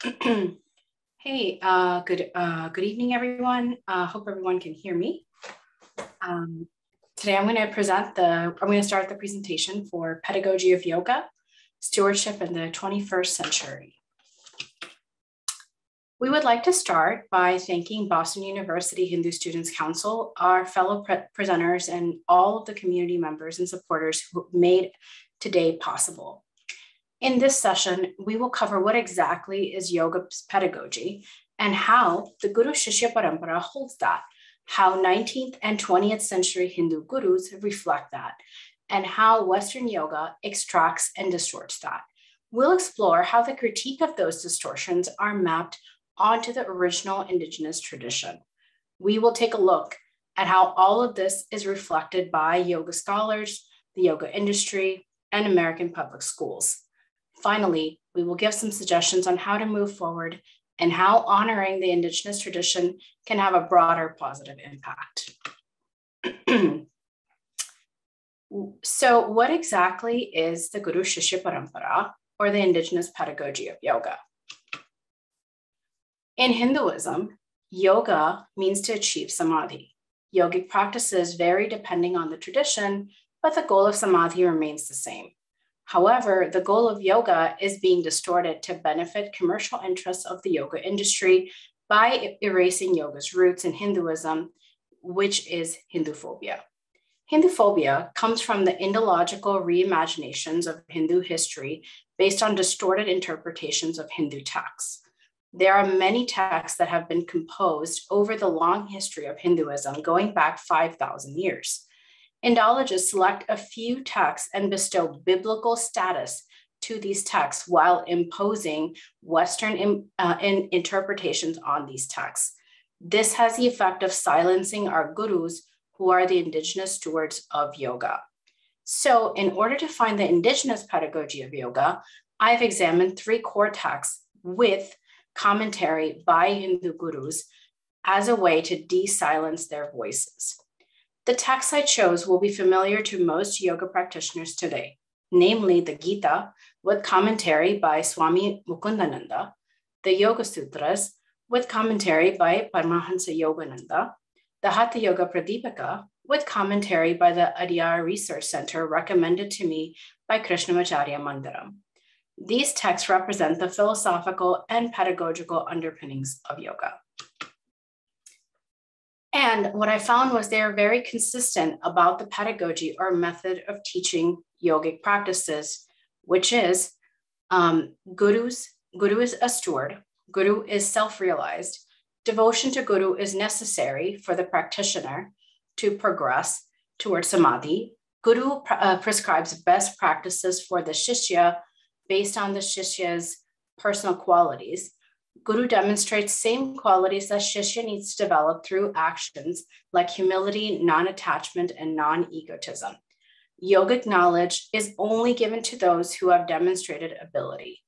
Hey, good evening, everyone. Hope everyone can hear me. Today I'm going to start the presentation for Pedagogy of Yoga, Stewardship in the 21st Century. We would like to start by thanking Boston University Hindu Students Council, our fellow presenters, and all of the community members and supporters who made today possible. In this session, we will cover what exactly is yoga's pedagogy and how the Guru Shishya Parampara holds that, how 19th and 20th century Hindu gurus reflect that, and how Western yoga extracts and distorts that. We'll explore how the critique of those distortions are mapped onto the original indigenous tradition. We will take a look at how all of this is reflected by yoga scholars, the yoga industry, and American public schools. Finally, we will give some suggestions on how to move forward and how honoring the indigenous tradition can have a broader positive impact. So what exactly is the Guru Shishya Parampara, or the indigenous pedagogy of yoga? In Hinduism, yoga means to achieve samadhi. Yogic practices vary depending on the tradition, but the goal of samadhi remains the same. However, the goal of yoga is being distorted to benefit commercial interests of the yoga industry by erasing yoga's roots in Hinduism, which is Hinduphobia. Hinduphobia comes from the Indological reimaginations of Hindu history based on distorted interpretations of Hindu texts. There are many texts that have been composed over the long history of Hinduism, going back 5,000 years. Indologists select a few texts and bestow biblical status to these texts while imposing Western interpretations on these texts. This has the effect of silencing our gurus, who are the indigenous stewards of yoga. So in order to find the indigenous pedagogy of yoga, I've examined 3 core texts with commentary by Hindu gurus as a way to de-silence their voices. The texts I chose will be familiar to most yoga practitioners today, namely the Gita with commentary by Swami Mukundananda, the Yoga Sutras with commentary by Paramahansa Yogananda, the Hatha Yoga Pradipika with commentary by the Adyar Research Center recommended to me by Krishnamacharya Mandiram. These texts represent the philosophical and pedagogical underpinnings of yoga. And what I found was they are very consistent about the pedagogy or method of teaching yogic practices, which is Guru is a steward, Guru is self-realized, devotion to Guru is necessary for the practitioner to progress towards samadhi. Guru prescribes best practices for the Shishya based on the Shishya's personal qualities. Guru demonstrates same qualities that Shishya needs to develop through actions like humility, non-attachment, and non-egotism. Yogic knowledge is only given to those who have demonstrated ability.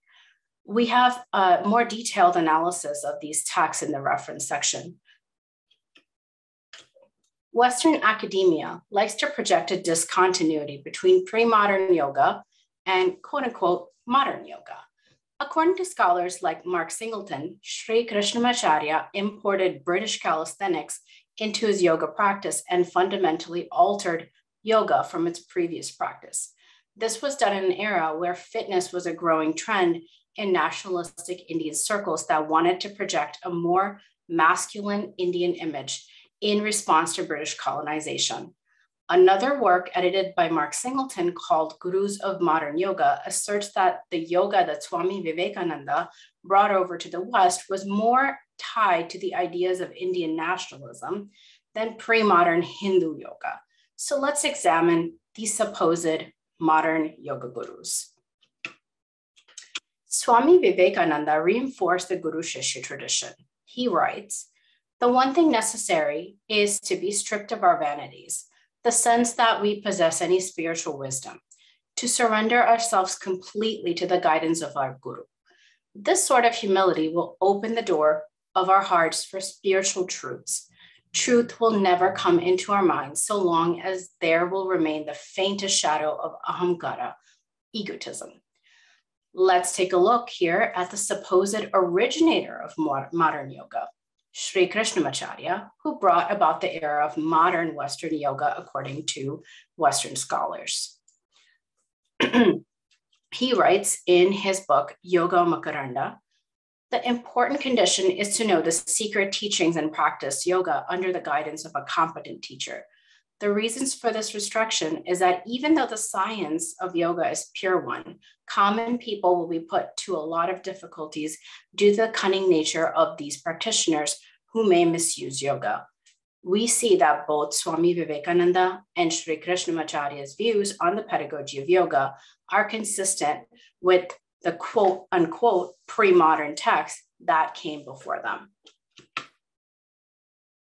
We have a more detailed analysis of these texts in the reference section. Western academia likes to project a discontinuity between pre-modern yoga and quote-unquote modern yoga. According to scholars like Mark Singleton, Sri Krishnamacharya imported British calisthenics into his yoga practice and fundamentally altered yoga from its previous practice. This was done in an era where fitness was a growing trend in nationalistic Indian circles that wanted to project a more masculine Indian image in response to British colonization. Another work edited by Mark Singleton called Gurus of Modern Yoga asserts that the yoga that Swami Vivekananda brought over to the West was more tied to the ideas of Indian nationalism than pre-modern Hindu yoga. So let's examine these supposed modern yoga gurus. Swami Vivekananda reinforced the Guru Shishya tradition. He writes, "The one thing necessary is to be stripped of our vanities, the sense that we possess any spiritual wisdom, to surrender ourselves completely to the guidance of our Guru. This sort of humility will open the door of our hearts for spiritual truths. Truth will never come into our minds so long as there will remain the faintest shadow of ahamkara, egotism. Let's take a look here at the supposed originator of modern yoga, Sri Krishnamacharya, who brought about the era of modern Western yoga according to Western scholars. He writes in his book, Yoga Makaranda, the important condition is to know the secret teachings and practice yoga under the guidance of a competent teacher. The reasons for this restriction is that even though the science of yoga is pure one, common people will be put to a lot of difficulties due to the cunning nature of these practitioners who may misuse yoga. We see that both Swami Vivekananda and Sri Krishnamacharya's views on the pedagogy of yoga are consistent with the quote unquote pre-modern text that came before them.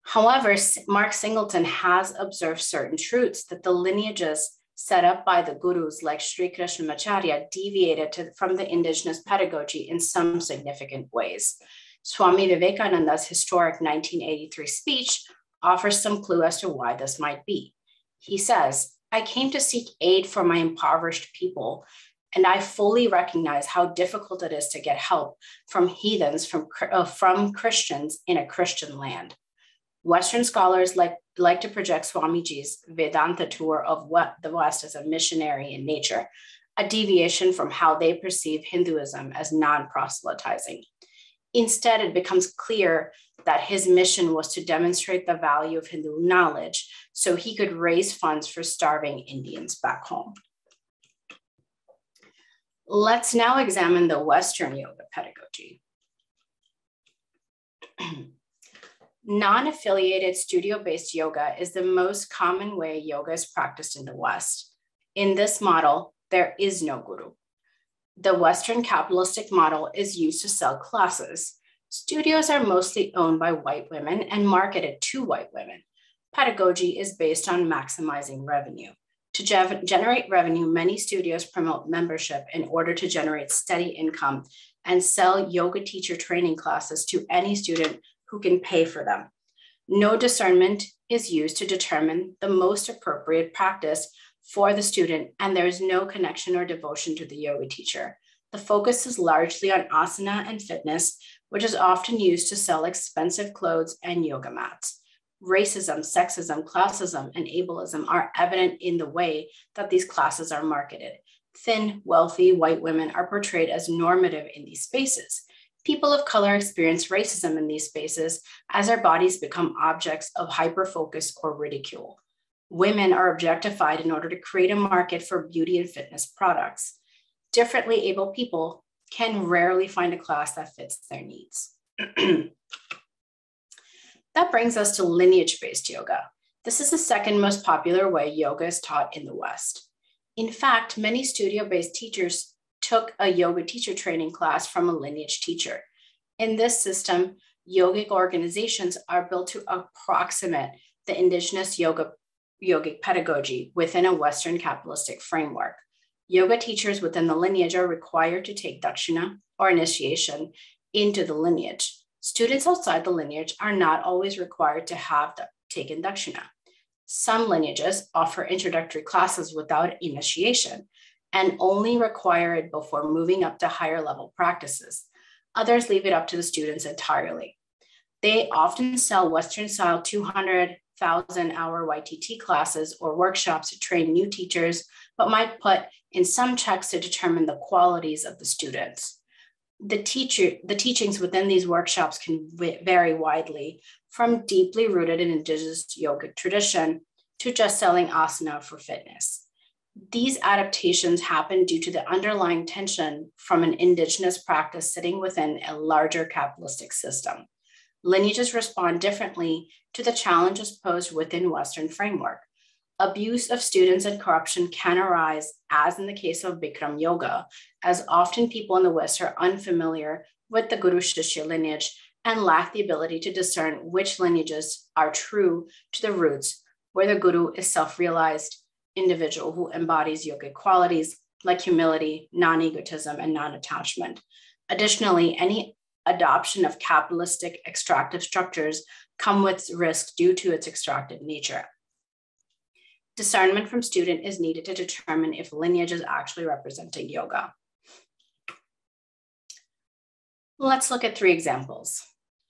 However, Mark Singleton has observed certain truths that the lineages set up by the gurus like Sri Krishnamacharya deviated from the indigenous pedagogy in some significant ways. Swami Vivekananda's historic 1983 speech offers some clue as to why this might be. He says, "I came to seek aid for my impoverished people, and I fully recognize how difficult it is to get help from heathens, from Christians in a Christian land." Western scholars like to project Swamiji's Vedanta tour of the West as a missionary in nature, a deviation from how they perceive Hinduism as non-proselytizing. Instead, it becomes clear that his mission was to demonstrate the value of Hindu knowledge so he could raise funds for starving Indians back home. Let's now examine the Western yoga pedagogy. Non-affiliated studio-based yoga is the most common way yoga is practiced in the West. In this model, there is no guru. The Western capitalistic model is used to sell classes. Studios are mostly owned by white women and marketed to white women. Pedagogy is based on maximizing revenue. To generate revenue, many studios promote membership in order to generate steady income and sell yoga teacher training classes to any student who can pay for them. No discernment is used to determine the most appropriate practice for the student, and there is no connection or devotion to the yoga teacher. The focus is largely on asana and fitness, which is often used to sell expensive clothes and yoga mats. Racism, sexism, classism, and ableism are evident in the way that these classes are marketed. Thin, wealthy white women are portrayed as normative in these spaces. People of color experience racism in these spaces as their bodies become objects of hyperfocus or ridicule. Women are objectified in order to create a market for beauty and fitness products. Differently abled people can rarely find a class that fits their needs. That brings us to lineage-based yoga. This is the second most popular way yoga is taught in the West. In fact, many studio-based teachers took a yoga teacher training class from a lineage teacher. In this system, yogic organizations are built to approximate the indigenous yogic pedagogy within a Western capitalistic framework. Yoga teachers within the lineage are required to take dakshina or initiation into the lineage. Students outside the lineage are not always required to have taken dakshina. Some lineages offer introductory classes without initiation and only require it before moving up to higher level practices. Others leave it up to the students entirely. They often sell Western-style 200,000-hour YTT classes or workshops to train new teachers, but might put in some checks to determine the qualities of the students. The teachings within these workshops can vary widely, from deeply rooted in indigenous yogic tradition to just selling asana for fitness. These adaptations happen due to the underlying tension from an indigenous practice sitting within a larger capitalistic system. Lineages respond differently to the challenges posed within Western framework. Abuse of students and corruption can arise, as in the case of Bikram yoga, as often people in the West are unfamiliar with the Guru Shishya lineage and lack the ability to discern which lineages are true to the roots, where the Guru is self-realized individual who embodies yogic qualities like humility, non-egotism, and non-attachment. Additionally, any adoption of capitalistic extractive structures come with risk due to its extractive nature. Discernment from student is needed to determine if lineage is actually representing yoga. Let's look at 3 examples.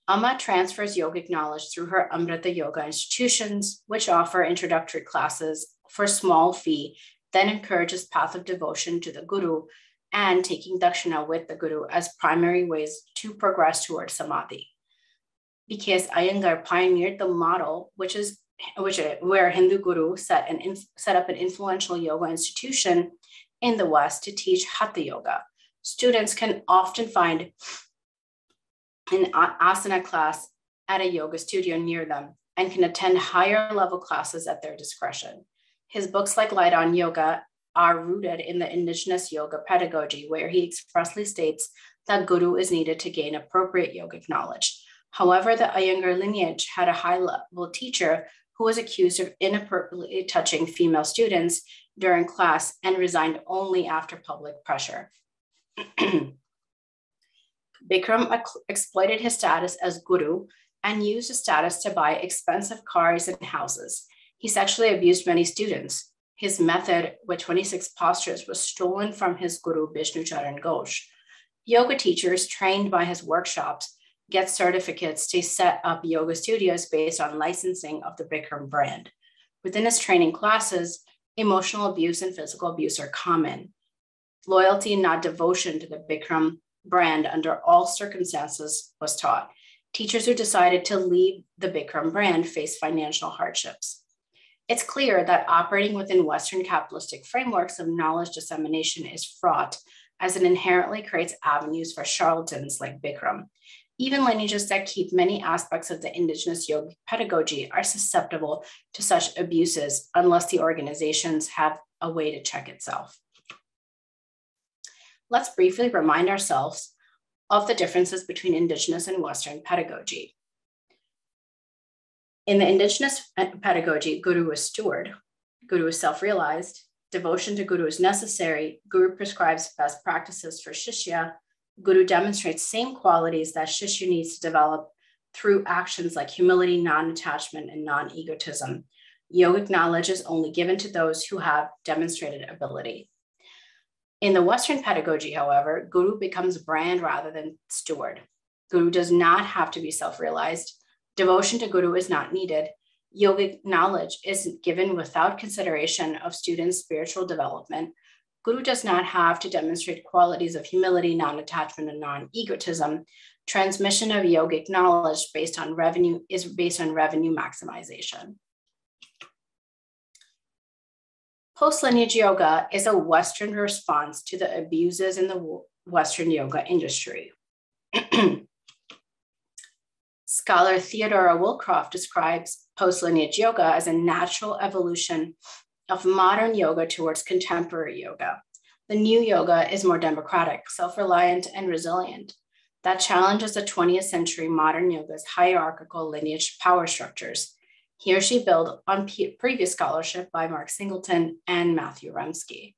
Amma transfers yogic knowledge through her Amrita Yoga institutions, which offer introductory classes for a small fee, then encourages path of devotion to the Guru and taking dakshina with the Guru as primary ways to progress towards samadhi. Because Iyengar pioneered the model, where Hindu Guru set up an influential yoga institution in the West to teach Hatha Yoga. Students can often find an asana class at a yoga studio near them and can attend higher level classes at their discretion. His books like Light on Yoga are rooted in the indigenous yoga pedagogy, where he expressly states that Guru is needed to gain appropriate yogic knowledge. However, the Iyengar lineage had a high-level teacher who was accused of inappropriately touching female students during class and resigned only after public pressure. Bikram exploited his status as Guru and used his status to buy expensive cars and houses. He sexually abused many students. His method with 26 postures was stolen from his Guru Bishnu Charan Ghosh. Yoga teachers trained by his workshops get certificates to set up yoga studios based on licensing of the Bikram brand. Within his training classes, emotional abuse and physical abuse are common. Loyalty, not devotion to the Bikram brand under all circumstances was taught. Teachers who decided to leave the Bikram brand face financial hardships. It's clear that operating within Western capitalistic frameworks of knowledge dissemination is fraught, as it inherently creates avenues for charlatans like Bikram. Even lineages that keep many aspects of the indigenous yoga pedagogy are susceptible to such abuses unless the organizations have a way to check itself. Let's briefly remind ourselves of the differences between indigenous and Western pedagogy. In the indigenous pedagogy, Guru is steward, Guru is self-realized, devotion to Guru is necessary, Guru prescribes best practices for Shishya, Guru demonstrates same qualities that Shishya needs to develop through actions like humility, non-attachment, and non-egotism. Yogic knowledge is only given to those who have demonstrated ability. In the Western pedagogy, however, Guru becomes brand rather than steward. Guru does not have to be self-realized. Devotion to Guru is not needed. Yogic knowledge is given without consideration of students' spiritual development. Guru does not have to demonstrate qualities of humility, non-attachment, and non-egotism. Transmission of yogic knowledge based on revenue maximization. Post-lineage yoga is a Western response to the abuses in the Western yoga industry. Scholar Theodora Wilcroft describes post-lineage yoga as a natural evolution of modern yoga towards contemporary yoga. The new yoga is more democratic, self-reliant, and resilient. That challenges the 20th century modern yoga's hierarchical lineage power structures. Here she built on previous scholarship by Mark Singleton and Matthew Remsky.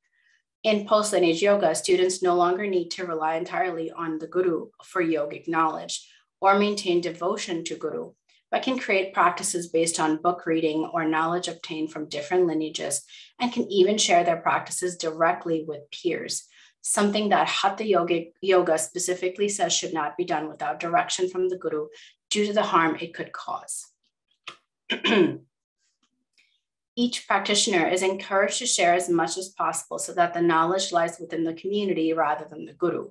In post-lineage yoga, students no longer need to rely entirely on the Guru for yogic knowledge or maintain devotion to Guru, but can create practices based on book reading or knowledge obtained from different lineages, and can even share their practices directly with peers, something that Hatha Yoga specifically says should not be done without direction from the Guru due to the harm it could cause. Each practitioner is encouraged to share as much as possible so that the knowledge lies within the community rather than the Guru.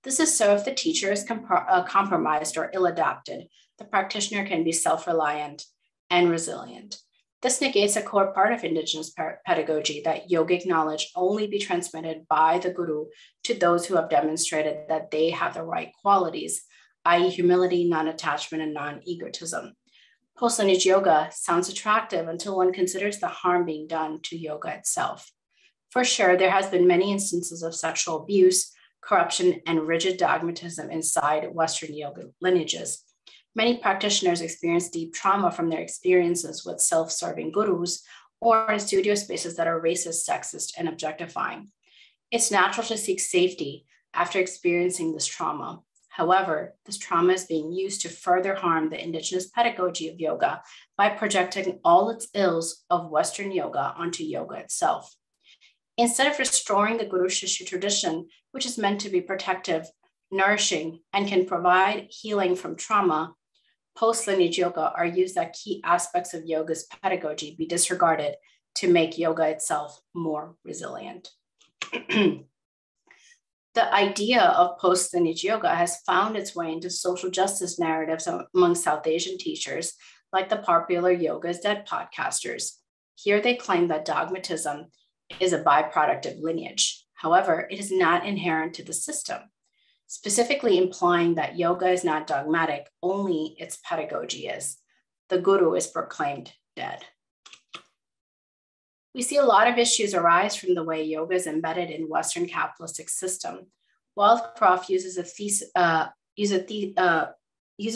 This is so if the teacher is compromised or ill-adapted, the practitioner can be self-reliant and resilient. This negates a core part of indigenous pedagogy, that yogic knowledge only be transmitted by the Guru to those who have demonstrated that they have the right qualities, i.e. humility, non-attachment, and non-egotism. Post-lineage yoga sounds attractive until one considers the harm being done to yoga itself. For sure, there has been many instances of sexual abuse, corruption, and rigid dogmatism inside Western yoga lineages. Many practitioners experience deep trauma from their experiences with self-serving gurus or in studio spaces that are racist, sexist, and objectifying. It's natural to seek safety after experiencing this trauma. However, this trauma is being used to further harm the indigenous pedagogy of yoga by projecting all its ills of Western yoga onto yoga itself. Instead of restoring the Guru Shishya tradition, which is meant to be protective, nourishing, and can provide healing from trauma, post-lineage yoga argues that key aspects of yoga's pedagogy be disregarded to make yoga itself more resilient. The idea of post-lineage yoga has found its way into social justice narratives among South Asian teachers, like the popular Yoga is Dead podcasters. Here they claim that dogmatism is a byproduct of lineage. However, it is not inherent to the system, specifically implying that yoga is not dogmatic, only its pedagogy is. The guru is proclaimed dead. We see a lot of issues arise from the way yoga is embedded in Western capitalistic system. Wildcroft uses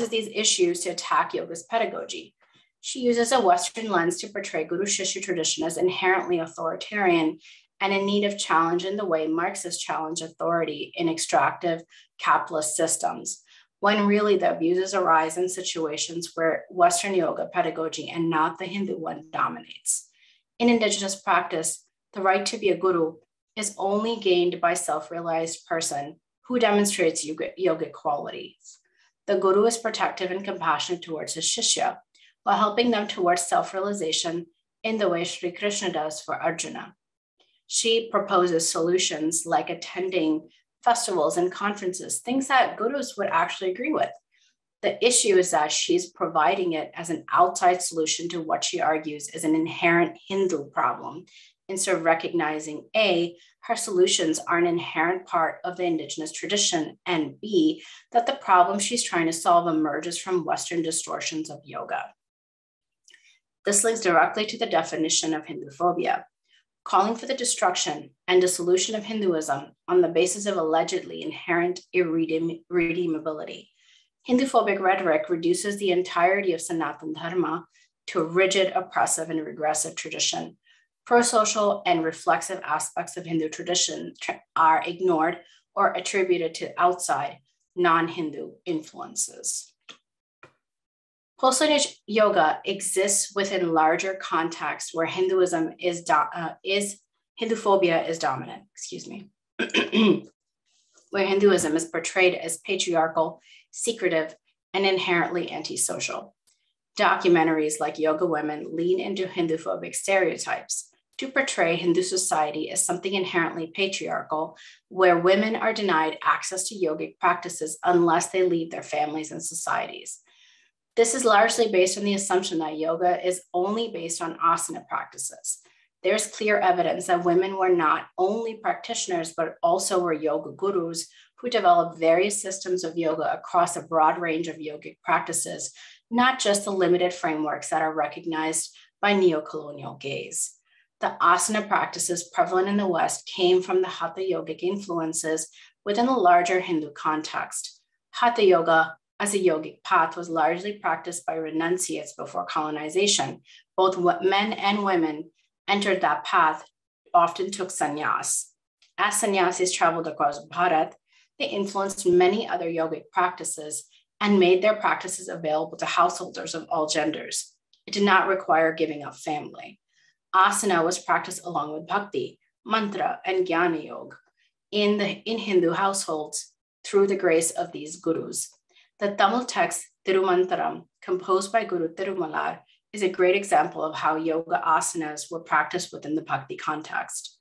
these issues to attack yoga's pedagogy. She uses a Western lens to portray Guru-Shishya tradition as inherently authoritarian and in need of challenge in the way Marxists challenge authority in extractive capitalist systems, when really the abuses arise in situations where Western yoga pedagogy and not the Hindu one dominates. In indigenous practice, the right to be a guru is only gained by self-realized person who demonstrates yogic qualities. The guru is protective and compassionate towards his shishya, while helping them towards self-realization in the way Sri Krishna does for Arjuna. She proposes solutions like attending festivals and conferences, things that gurus would actually agree with. The issue is that she's providing it as an outside solution to what she argues is an inherent Hindu problem, instead of recognizing A, her solutions are an inherent part of the indigenous tradition, and B, that the problem she's trying to solve emerges from Western distortions of yoga. This links directly to the definition of Hinduphobia, calling for the destruction and dissolution of Hinduism on the basis of allegedly inherent irredeemability. Hinduphobic rhetoric reduces the entirety of Sanatana Dharma to a rigid, oppressive, and regressive tradition. Pro-social and reflexive aspects of Hindu tradition are ignored or attributed to outside, non-Hindu influences. Post-lineage yoga exists within larger contexts where Hinduphobia is dominant, where Hinduism is portrayed as patriarchal, secretive, and inherently antisocial. Documentaries like Yoga Women lean into Hinduphobic stereotypes to portray Hindu society as something inherently patriarchal, where women are denied access to yogic practices unless they leave their families and societies. This is largely based on the assumption that yoga is only based on asana practices. There's clear evidence that women were not only practitioners, but also were yoga gurus who developed various systems of yoga across a broad range of yogic practices, not just the limited frameworks that are recognized by neo-colonial gaze. The asana practices prevalent in the West came from the hatha yogic influences within the larger Hindu context. Hatha yoga as a yogic path was largely practiced by renunciates before colonization. Both men and women entered that path, often took sannyas. As sannyasis traveled across Bharat, they influenced many other yogic practices and made their practices available to householders of all genders. It did not require giving up family. Asana was practiced along with bhakti, mantra, and jnana yoga in Hindu households through the grace of these gurus. The Tamil text Tirumantaram, composed by Guru Tirumalar, is a great example of how yoga asanas were practiced within the bhakti context.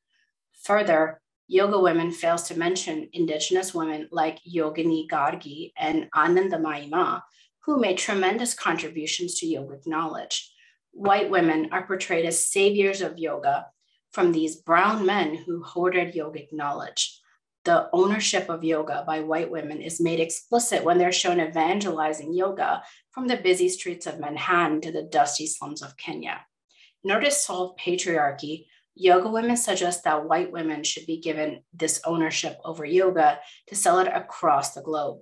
Further, Yoga Women fails to mention indigenous women like Yogini Gargi and Anandamayi Ma, who made tremendous contributions to yogic knowledge. White women are portrayed as saviors of yoga from these brown men who hoarded yogic knowledge. The ownership of yoga by white women is made explicit when they're shown evangelizing yoga from the busy streets of Manhattan to the dusty slums of Kenya. In order to solve patriarchy, yoga women suggest that white women should be given this ownership over yoga to sell it across the globe,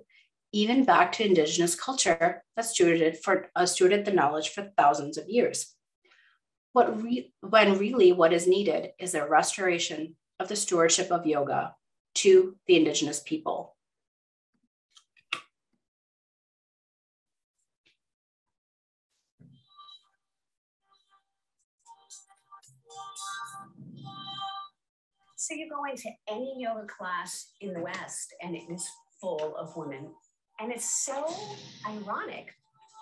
even back to indigenous culture that stewarded the knowledge for thousands of years. When really what is needed is a restoration of the stewardship of yoga to the indigenous people. So you go into any yoga class in the West and it is full of women. And it's so ironic.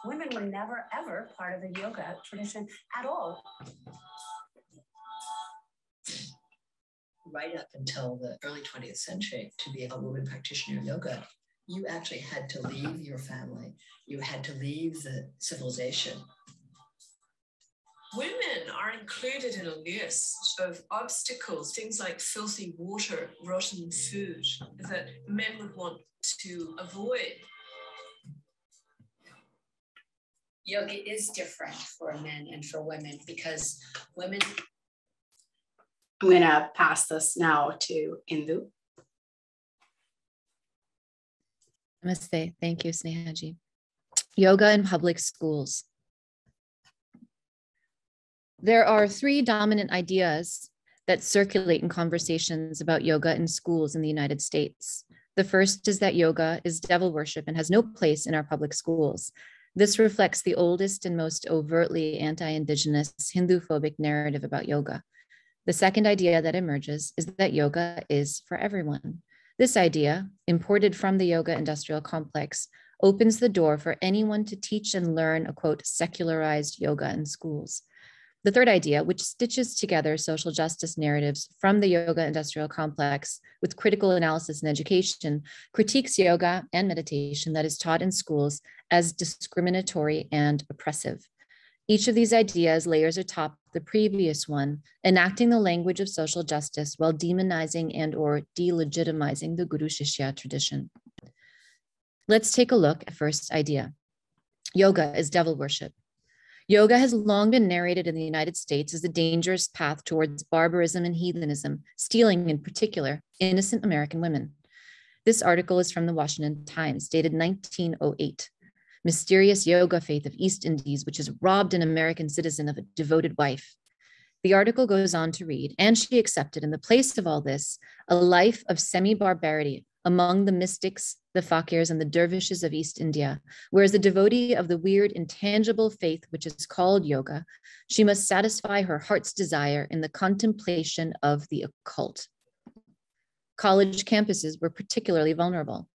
Women were never, ever part of the yoga tradition at all. Right up until the early 20th century, to be a woman practitioner of yoga, you actually had to leave your family. You had to leave the civilization. Women are included in a list of obstacles, things like filthy water, rotten food, that men would want to avoid. Yoga is different for men and for women because women... I'm going to pass this now to Indu. Namaste. Thank you, Sneha. Yoga in public schools. There are three dominant ideas that circulate in conversations about yoga in schools in the United States. The first is that yoga is devil worship and has no place in our public schools. This reflects the oldest and most overtly anti-Indigenous Hinduphobic narrative about yoga. The second idea that emerges is that yoga is for everyone. This idea, imported from the yoga industrial complex, opens the door for anyone to teach and learn a, quote, secularized yoga in schools. The third idea, which stitches together social justice narratives from the yoga industrial complex with critical analysis and education, critiques yoga and meditation that is taught in schools as discriminatory and oppressive. Each of these ideas layers atop the previous one, enacting the language of social justice while demonizing and or delegitimizing the Guru Shishya tradition. Let's take a look at first idea. Yoga is devil worship. Yoga has long been narrated in the United States as a dangerous path towards barbarism and heathenism, stealing in particular innocent American women. This article is from the Washington Times, dated 1908. Mysterious yoga faith of East Indies, which has robbed an American citizen of a devoted wife. The article goes on to read, and she accepted in the place of all this, a life of semi-barbarity among the mystics, the fakirs, and the dervishes of East India, whereas the devotee of the weird, intangible faith which is called yoga, she must satisfy her heart's desire in the contemplation of the occult. College campuses were particularly vulnerable.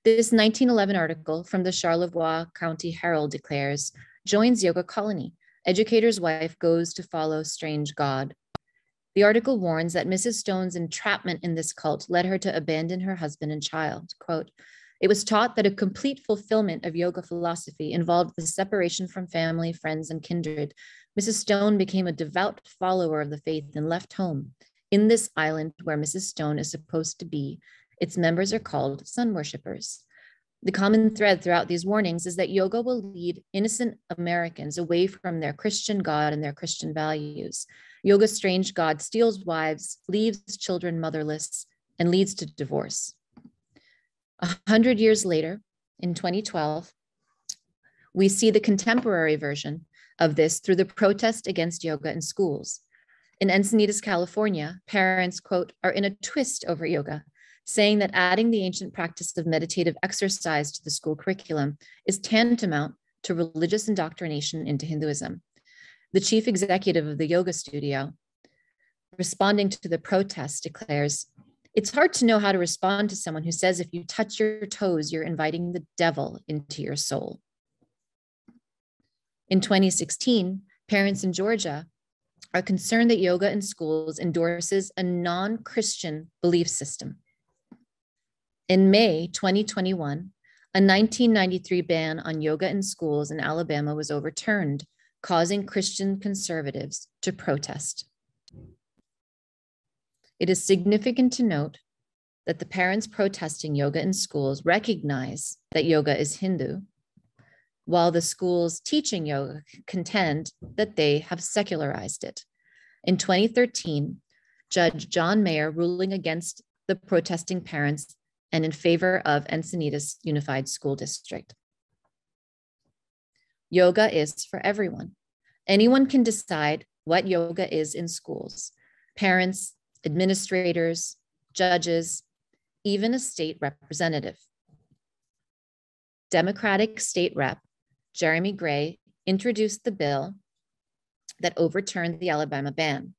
This 1911 article from the Charlevoix County Herald declares, joins yoga colony. Educator's wife goes to follow strange god. The article warns that Mrs. Stone's entrapment in this cult led her to abandon her husband and child. Quote, it was taught that a complete fulfillment of yoga philosophy involved the separation from family, friends, and kindred. Mrs. Stone became a devout follower of the faith and left home. In this island where Mrs. Stone is supposed to be, its members are called sun worshippers. The common thread throughout these warnings is that yoga will lead innocent Americans away from their Christian God and their Christian values. Yoga's strange God steals wives, leaves children motherless, and leads to divorce. 100 years later, in 2012, we see the contemporary version of this through the protest against yoga in schools. In Encinitas, California, parents, quote, are in a twist over yoga, saying that adding the ancient practice of meditative exercise to the school curriculum is tantamount to religious indoctrination into Hinduism. The chief executive of the yoga studio, responding to the protest, declares, it's hard to know how to respond to someone who says if you touch your toes, you're inviting the devil into your soul. In 2016, parents in Georgia are concerned that yoga in schools endorses a non-Christian belief system. In May 2021, a 1993 ban on yoga in schools in Alabama was overturned, causing Christian conservatives to protest. It is significant to note that the parents protesting yoga in schools recognize that yoga is Hindu, while the schools teaching yoga contend that they have secularized it. In 2013, Judge John Mayer ruling against the protesting parents and in favor of Encinitas Unified School District. Yoga is for everyone. Anyone can decide what yoga is in schools. Parents, administrators, judges, even a state representative. Democratic State Rep Jeremy Gray introduced the bill that overturned the Alabama ban.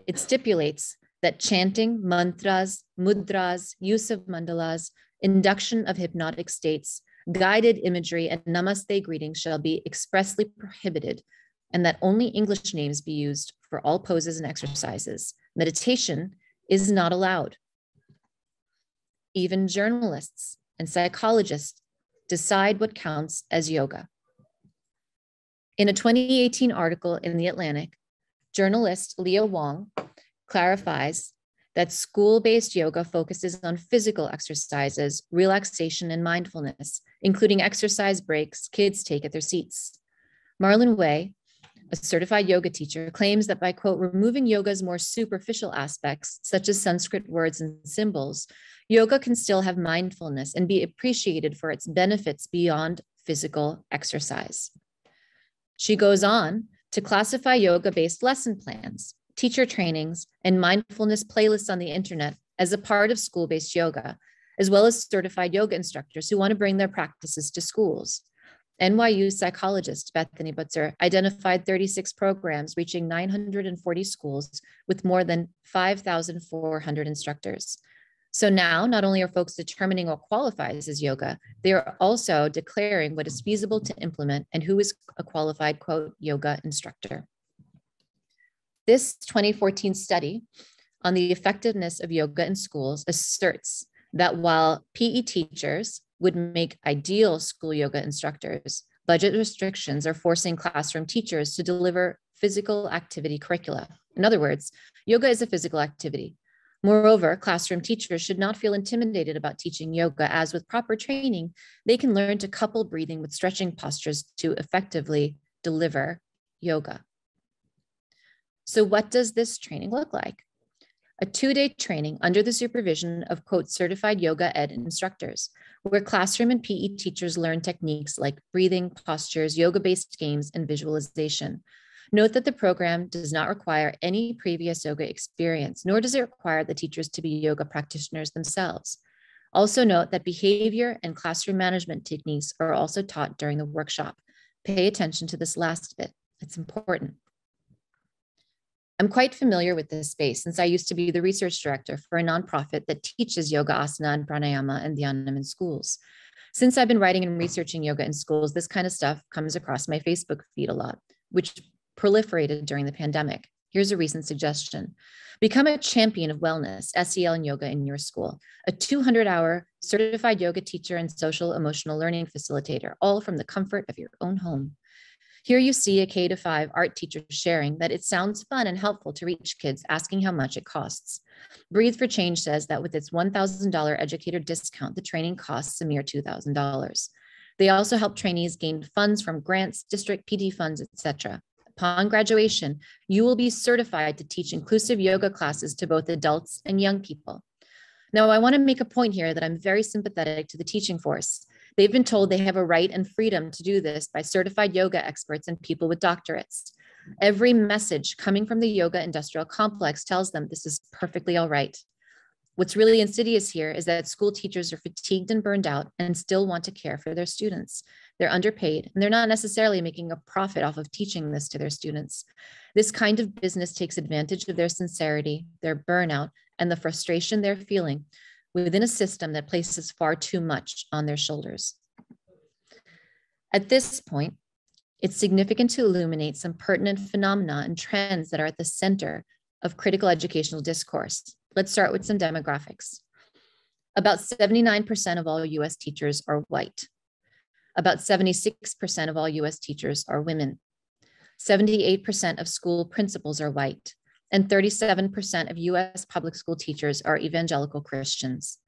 It stipulates that chanting, mantras, mudras, use of mandalas, induction of hypnotic states, guided imagery, and namaste greetings shall be expressly prohibited, and that only English names be used for all poses and exercises. Meditation is not allowed. Even journalists and psychologists decide what counts as yoga. In a 2018 article in The Atlantic, journalist Leah Wong clarifies that school-based yoga focuses on physical exercises, relaxation, and mindfulness, including exercise breaks kids take at their seats. Marlon Wei, a certified yoga teacher, claims that by, quote, removing yoga's more superficial aspects, such as Sanskrit words and symbols, yoga can still have mindfulness and be appreciated for its benefits beyond physical exercise. She goes on to classify yoga-based lesson plans, teacher trainings, and mindfulness playlists on the internet as a part of school-based yoga, as well as certified yoga instructors who want to bring their practices to schools. NYU psychologist Bethany Butzer identified 36 programs reaching 940 schools with more than 5,400 instructors. So now, not only are folks determining what qualifies as yoga, they are also declaring what is feasible to implement and who is a qualified, quote, yoga instructor. This 2014 study on the effectiveness of yoga in schools asserts that while PE teachers would make ideal school yoga instructors, budget restrictions are forcing classroom teachers to deliver physical activity curricula. In other words, yoga is a physical activity. Moreover, classroom teachers should not feel intimidated about teaching yoga, as with proper training, they can learn to couple breathing with stretching postures to effectively deliver yoga. So what does this training look like? A 2-day training under the supervision of, quote, certified yoga ed instructors, where classroom and PE teachers learn techniques like breathing, postures, yoga-based games, and visualization. Note that the program does not require any previous yoga experience, nor does it require the teachers to be yoga practitioners themselves. Also note that behavior and classroom management techniques are also taught during the workshop. Pay attention to this last bit, it's important. I'm quite familiar with this space since I used to be the research director for a nonprofit that teaches yoga, asana, and pranayama and dhyanam in schools. Since I've been writing and researching yoga in schools, this kind of stuff comes across my Facebook feed a lot, which proliferated during the pandemic. Here's a recent suggestion. Become a champion of wellness, SEL, and yoga in your school. A 200-hour certified yoga teacher and social emotional learning facilitator, all from the comfort of your own home. Here you see a K-5 art teacher sharing that it sounds fun and helpful to reach kids, asking how much it costs. Breathe for Change says that with its $1,000 educator discount, the training costs a mere $2,000. They also help trainees gain funds from grants, district PD funds, etc. Upon graduation, you will be certified to teach inclusive yoga classes to both adults and young people. Now, I want to make a point here that I'm very sympathetic to the teaching force. They've been told they have a right and freedom to do this by certified yoga experts and people with doctorates. Every message coming from the yoga industrial complex tells them this is perfectly all right. What's really insidious here is that school teachers are fatigued and burned out and still want to care for their students. They're underpaid, and they're not necessarily making a profit off of teaching this to their students. This kind of business takes advantage of their sincerity, their burnout, and the frustration they're feeling within a system that places far too much on their shoulders. At this point, it's significant to illuminate some pertinent phenomena and trends that are at the center of critical educational discourse. Let's start with some demographics. About 79% of all US teachers are white. About 76% of all US teachers are women. 78% of school principals are white, and 37% of US public school teachers are evangelical Christians.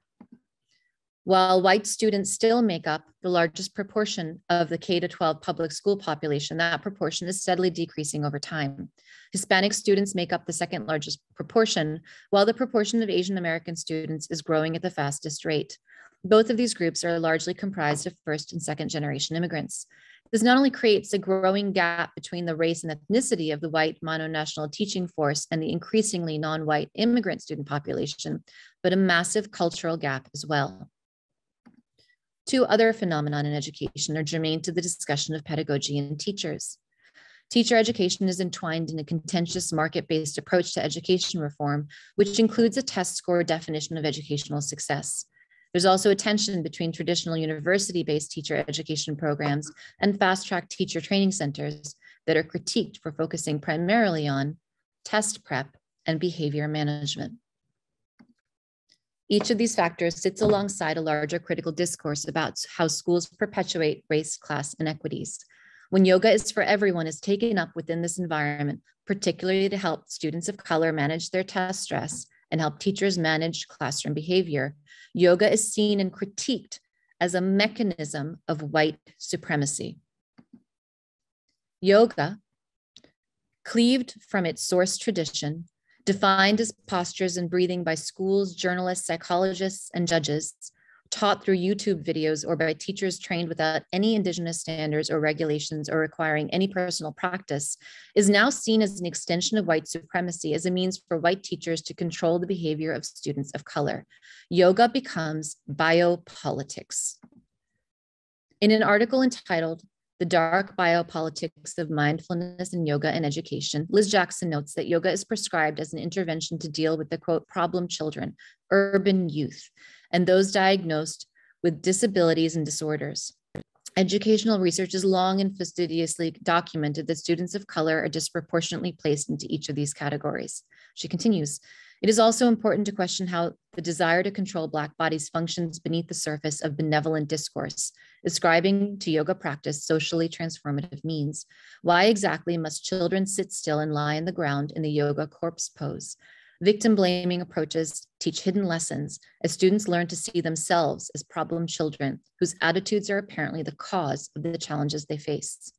While white students still make up the largest proportion of the K-12 public school population, that proportion is steadily decreasing over time. Hispanic students make up the second largest proportion, while the proportion of Asian American students is growing at the fastest rate. Both of these groups are largely comprised of first and second generation immigrants. This not only creates a growing gap between the race and ethnicity of the white mononational teaching force and the increasingly non-white immigrant student population, but a massive cultural gap as well. Two other phenomena in education are germane to the discussion of pedagogy and teachers. Teacher education is entwined in a contentious market-based approach to education reform, which includes a test score definition of educational success. There's also a tension between traditional university-based teacher education programs and fast-track teacher training centers that are critiqued for focusing primarily on test prep and behavior management. Each of these factors sits alongside a larger critical discourse about how schools perpetuate race, class, inequities. When yoga is for everyone is taken up within this environment, particularly to help students of color manage their test stress and help teachers manage classroom behavior, yoga is seen and critiqued as a mechanism of white supremacy. Yoga, cleaved from its source tradition, defined as postures and breathing by schools, journalists, psychologists, and judges, taught through YouTube videos or by teachers trained without any Indigenous standards or regulations or requiring any personal practice, is now seen as an extension of white supremacy as a means for white teachers to control the behavior of students of color. Yoga becomes biopolitics. In an article entitled The Dark Biopolitics of Mindfulness in Yoga and Education, Liz Jackson notes that yoga is prescribed as an intervention to deal with the, quote, problem children, urban youth, and those diagnosed with disabilities and disorders. Educational research has long and fastidiously documented that students of color are disproportionately placed into each of these categories. She continues, it is also important to question how the desire to control Black bodies functions beneath the surface of benevolent discourse, ascribing to yoga practice socially transformative means. Why exactly must children sit still and lie on the ground in the yoga corpse pose? Victim blaming approaches teach hidden lessons as students learn to see themselves as problem children whose attitudes are apparently the cause of the challenges they face.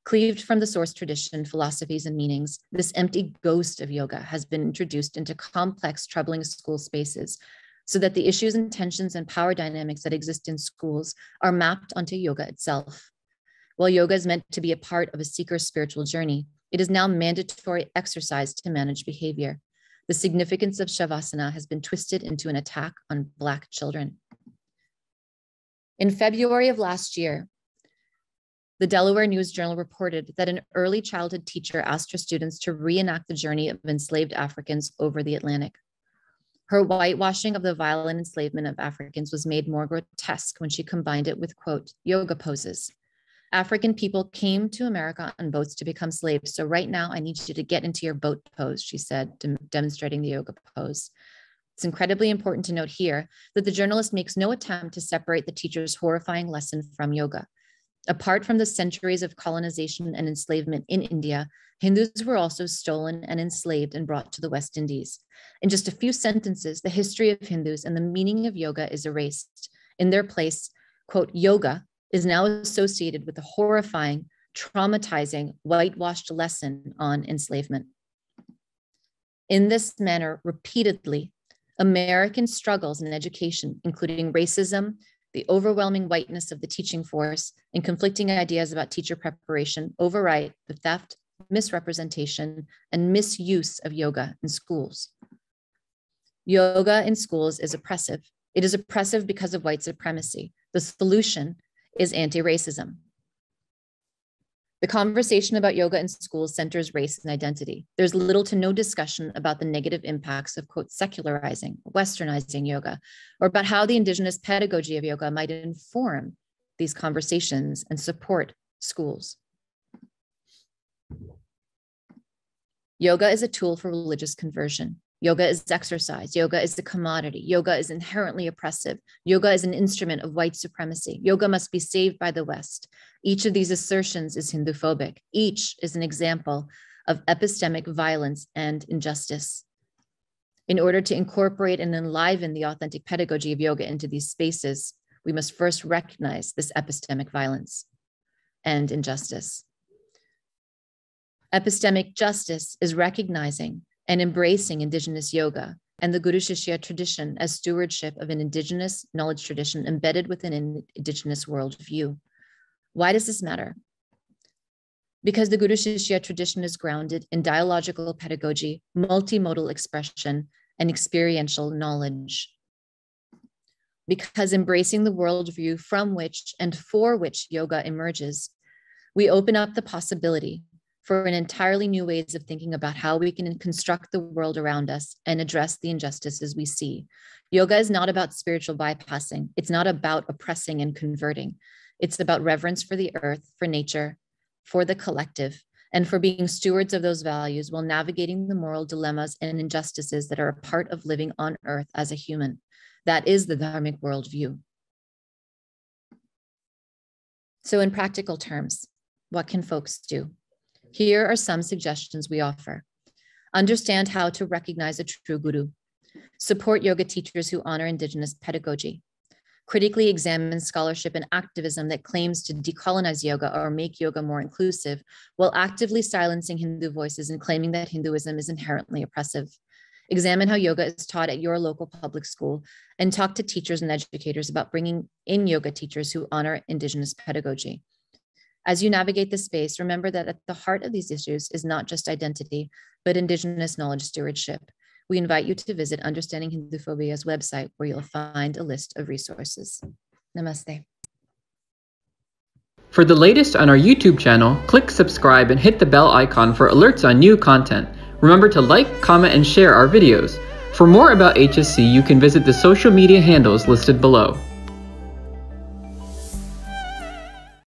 Cleaved from the source tradition, philosophies, and meanings, this empty ghost of yoga has been introduced into complex, troubling school spaces so that the issues and tensions and power dynamics that exist in schools are mapped onto yoga itself. While yoga is meant to be a part of a seeker's spiritual journey, it is now mandatory exercise to manage behavior. The significance of Shavasana has been twisted into an attack on Black children. In February of last year, the Delaware News Journal reported that an early childhood teacher asked her students to reenact the journey of enslaved Africans over the Atlantic. Her whitewashing of the violent enslavement of Africans was made more grotesque when she combined it with, quote, yoga poses. African people came to America on boats to become slaves. So right now I need you to get into your boat pose, she said, demonstrating the yoga pose. It's incredibly important to note here that the journalist makes no attempt to separate the teacher's horrifying lesson from yoga. Apart from the centuries of colonization and enslavement in India, Hindus were also stolen and enslaved and brought to the West Indies. In just a few sentences, the history of Hindus and the meaning of yoga is erased. In their place, quote, yoga is now associated with the horrifying, traumatizing, whitewashed lesson on enslavement. In this manner, repeatedly, American struggles in education, including racism, the overwhelming whiteness of the teaching force, and conflicting ideas about teacher preparation, override the theft, misrepresentation, and misuse of yoga in schools. Yoga in schools is oppressive. It is oppressive because of white supremacy. The solution is anti-racism. The conversation about yoga in schools centers race and identity. There's little to no discussion about the negative impacts of, quote, secularizing, westernizing yoga, or about how the indigenous pedagogy of yoga might inform these conversations and support schools. Yoga is a tool for religious conversion. Yoga is exercise. Yoga is a commodity. Yoga is inherently oppressive. Yoga is an instrument of white supremacy. Yoga must be saved by the West. Each of these assertions is Hinduphobic. Each is an example of epistemic violence and injustice. In order to incorporate and enliven the authentic pedagogy of yoga into these spaces, we must first recognize this epistemic violence and injustice. Epistemic justice is recognizing and embracing indigenous yoga and the Guru Shishya tradition as stewardship of an indigenous knowledge tradition embedded within an indigenous worldview. Why does this matter? Because the Guru Shishya tradition is grounded in dialogical pedagogy, multimodal expression, and experiential knowledge. Because embracing the worldview from which and for which yoga emerges, we open up the possibility for an entirely new ways of thinking about how we can construct the world around us and address the injustices we see. Yoga is not about spiritual bypassing. It's not about oppressing and converting. It's about reverence for the earth, for nature, for the collective, and for being stewards of those values while navigating the moral dilemmas and injustices that are a part of living on earth as a human. That is the dharmic worldview. So in practical terms, what can folks do? Here are some suggestions we offer. Understand how to recognize a true guru. Support yoga teachers who honor indigenous pedagogy. Critically examine scholarship and activism that claims to decolonize yoga or make yoga more inclusive, while actively silencing Hindu voices and claiming that Hinduism is inherently oppressive. Examine how yoga is taught at your local public school and talk to teachers and educators about bringing in yoga teachers who honor indigenous pedagogy. As you navigate this space, remember that at the heart of these issues is not just identity, but indigenous knowledge stewardship. We invite you to visit Understanding Hinduphobia's website, where you'll find a list of resources. Namaste. For the latest on our YouTube channel, click subscribe and hit the bell icon for alerts on new content. Remember to like, comment, and share our videos. For more about HSC, you can visit the social media handles listed below.